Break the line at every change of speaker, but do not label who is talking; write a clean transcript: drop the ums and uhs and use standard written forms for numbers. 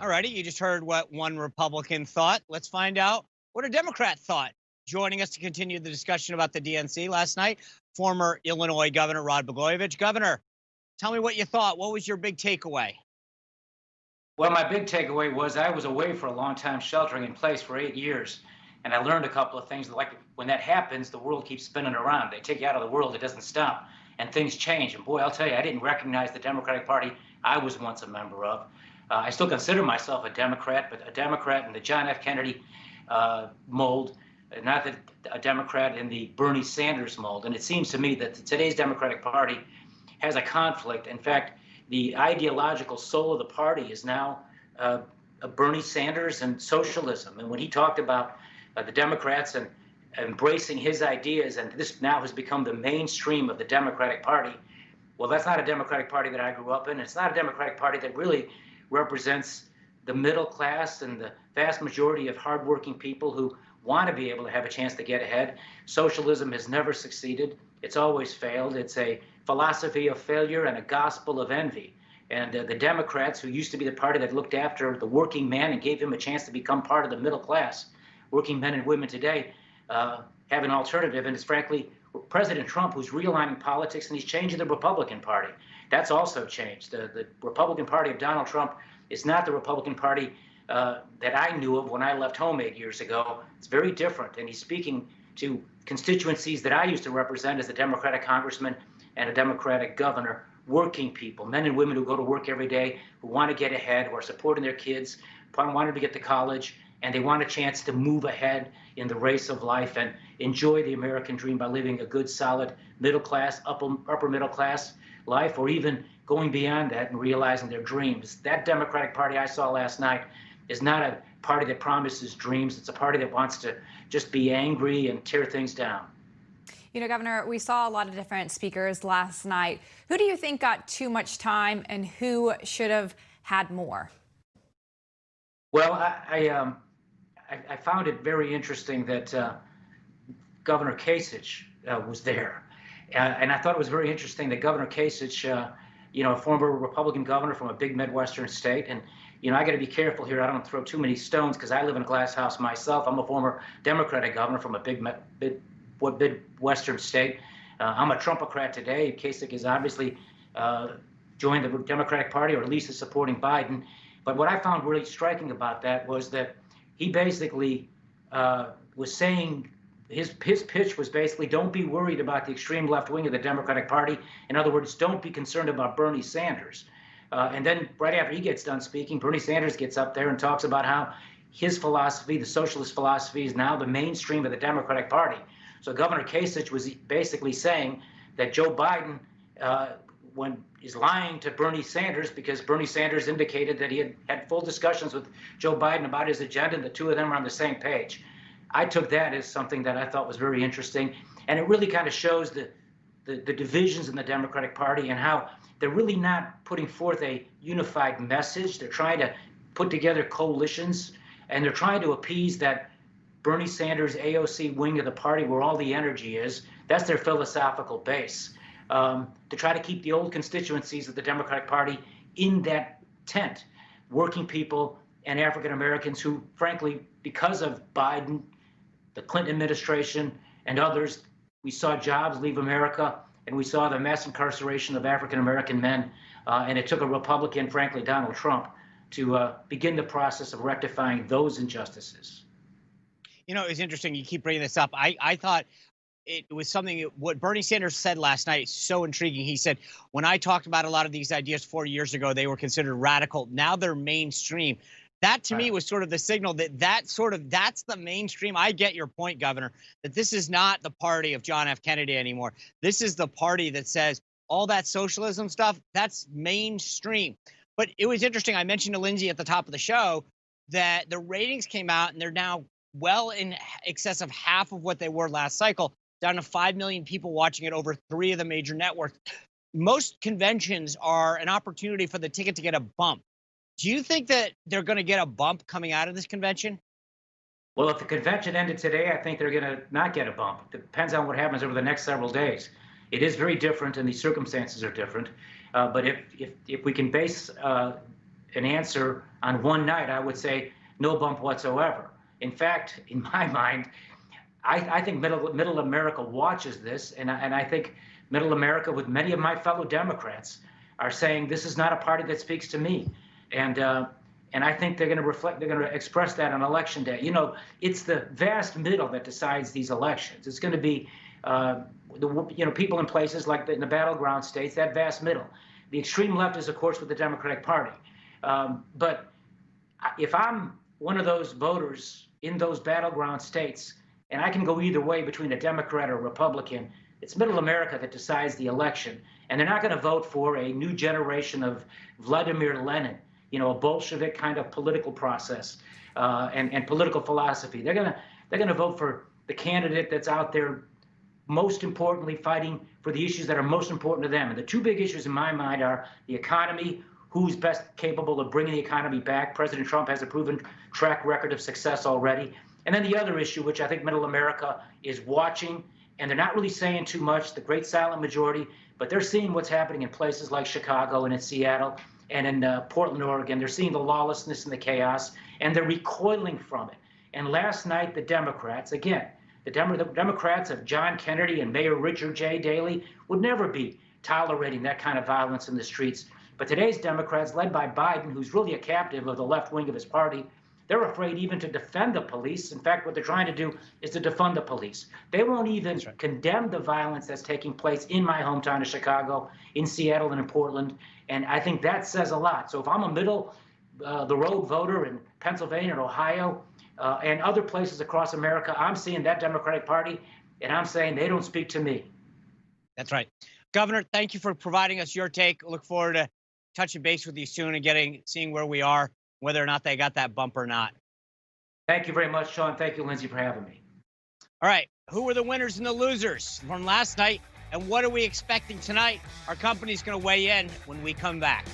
All righty, you just heard what one Republican thought. Let's find out what a Democrat thought. Joining us to continue the discussion about the DNC last night, former Illinois Governor Rod Blagojevich. Governor, tell me what you thought. What was your big takeaway?
Well, my big takeaway was I was away for a long time, sheltering in place for 8 years. And I learned a couple of things. Like when that happens, the world keeps spinning around. They take you out of the world, it doesn't stop. And things change. And boy, I'll tell you, I didn't recognize the Democratic Party I was once a member of. I still consider myself a Democrat, but a Democrat in the John F. Kennedy mold, not a Democrat in the Bernie Sanders mold. And it seems to me that today's Democratic Party has a conflict. In fact, the ideological soul of the party is now Bernie Sanders and socialism. And when he talked about the Democrats and embracing his ideas, and this now has become the mainstream of the Democratic Party, well, that's not a Democratic Party that I grew up in. It's not a Democratic Party that really represents the middle class and the vast majority of hardworking people who want to be able to have a chance to get ahead. Socialism has never succeeded. It's always failed. It's a philosophy of failure and a gospel of envy. And the Democrats, who used to be the party that looked after the working man and gave him a chance to become part of the middle class, working men and women today have an alternative. And it's frankly President Trump who's realigning politics, and he's changing the Republican Party. That's also changed. The Republican Party of Donald Trump is not the Republican Party that I knew of when I left home 8 years ago. It's very different. And he's speaking to constituencies that I used to represent as a Democratic congressman and a Democratic governor, working people, men and women who go to work every day, who want to get ahead, who are supporting their kids, wanting to get to college, and they want a chance to move ahead in the race of life and enjoy the American dream by living a good, solid, middle class, upper middle class life, or even going beyond that and realizing their dreams. That Democratic Party I saw last night is not a party that promises dreams. It's a party that wants to just be angry and tear things down.
You know, Governor, we saw a lot of different speakers last night. Who do you think got too much time and who should have had more?
Well, I found it very interesting that Governor Kasich was there. And I thought it was very interesting that Governor Kasich, a former Republican governor from a big Midwestern state, and I got to be careful here. I don't throw too many stones because I live in a glass house myself. I'm a former Democratic governor from a big Midwestern state. I'm a Trumpocrat today. Kasich has obviously joined the Democratic Party, or at least is supporting Biden. But what I found really striking about that was that he basically was saying his pitch was basically, don't be worried about the extreme left wing of the Democratic Party. In other words, don't be concerned about Bernie Sanders. And then right after he gets done speaking, Bernie Sanders gets up there and talks about how his philosophy, the socialist philosophy, is now the mainstream of the Democratic Party. So Governor Kasich was basically saying that Joe Biden is lying to Bernie Sanders, because Bernie Sanders indicated that he had full discussions with Joe Biden about his agenda, and the two of them are on the same page. I took that as something that I thought was very interesting, and it really kind of shows the divisions in the Democratic Party and how they're really not putting forth a unified message. They're trying to put together coalitions, and they're trying to appease that Bernie Sanders AOC wing of the party where all the energy is. That's their philosophical base, to try to keep the old constituencies of the Democratic Party in that tent, working people and African Americans who, frankly, because of Biden, the Clinton administration, and others, we saw jobs leave America, and we saw the mass incarceration of African American men, and it took a Republican, frankly, Donald Trump, to begin the process of rectifying those injustices.
It's interesting you keep bringing this up. I thought it was something, what Bernie Sanders said last night, so intriguing. He said, when I talked about a lot of these ideas 4 years ago, they were considered radical. Now they're mainstream. That to me was sort of the signal that's the mainstream. I get your point, Governor, that this is not the party of John F. Kennedy anymore. This is the party that says all that socialism stuff, that's mainstream. But it was interesting. I mentioned to Lindsay at the top of the show that the ratings came out and they're now well in excess of half of what they were last cycle, down to 5 million people watching it over 3 of the major networks. Most conventions are an opportunity for the ticket to get a bump. Do you think that they're going to get a bump coming out of this convention?
Well, if the convention ended today, I think they're going to not get a bump. It depends on what happens over the next several days. It is very different, and the circumstances are different. But if we can base an answer on one night, I would say no bump whatsoever. In fact, in my mind, I think middle America watches this, and I think middle America, with many of my fellow Democrats, are saying this is not a party that speaks to me, and I think they're going to express that on election day. You know, it's the vast middle that decides these elections. It's going to be people in places like in the battleground states, that vast middle. The extreme left is, of course, with the Democratic Party, but if I'm one of those voters in those battleground states, and I can go either way between a Democrat or a Republican, it's middle America that decides the election. And they're not going to vote for a new generation of Vladimir Lenin, you know, a Bolshevik kind of political process and political philosophy. They're going to vote for the candidate that's out there most importantly fighting for the issues that are most important to them. And the two big issues in my mind are the economy. Who's best capable of bringing the economy back? President Trump has a proven track record of success already. And then the other issue, which I think middle America is watching, and they're not really saying too much, the great silent majority, but they're seeing what's happening in places like Chicago and in Seattle and in Portland, Oregon. They're seeing the lawlessness and the chaos, and they're recoiling from it. And last night, the Democrats, again, the Democrats of John Kennedy and Mayor Richard J. Daley would never be tolerating that kind of violence in the streets. But today's Democrats, led by Biden, who's really a captive of the left wing of his party, they're afraid even to defend the police. In fact, what they're trying to do is to defund the police. They won't even condemn the violence that's taking place in my hometown of Chicago, in Seattle, and in Portland. And I think that says a lot. So if I'm a middle the road voter in Pennsylvania and Ohio and other places across America, I'm seeing that Democratic Party, and I'm saying they don't speak to me.
That's right. Governor, thank you for providing us your take. Look forward to touching base with you soon and seeing where we are, whether or not they got that bump or not.
Thank you very much, Sean. Thank you, Lindsay, for having me.
All right. Who were the winners and the losers from last night? And what are we expecting tonight? Our company's going to weigh in when we come back.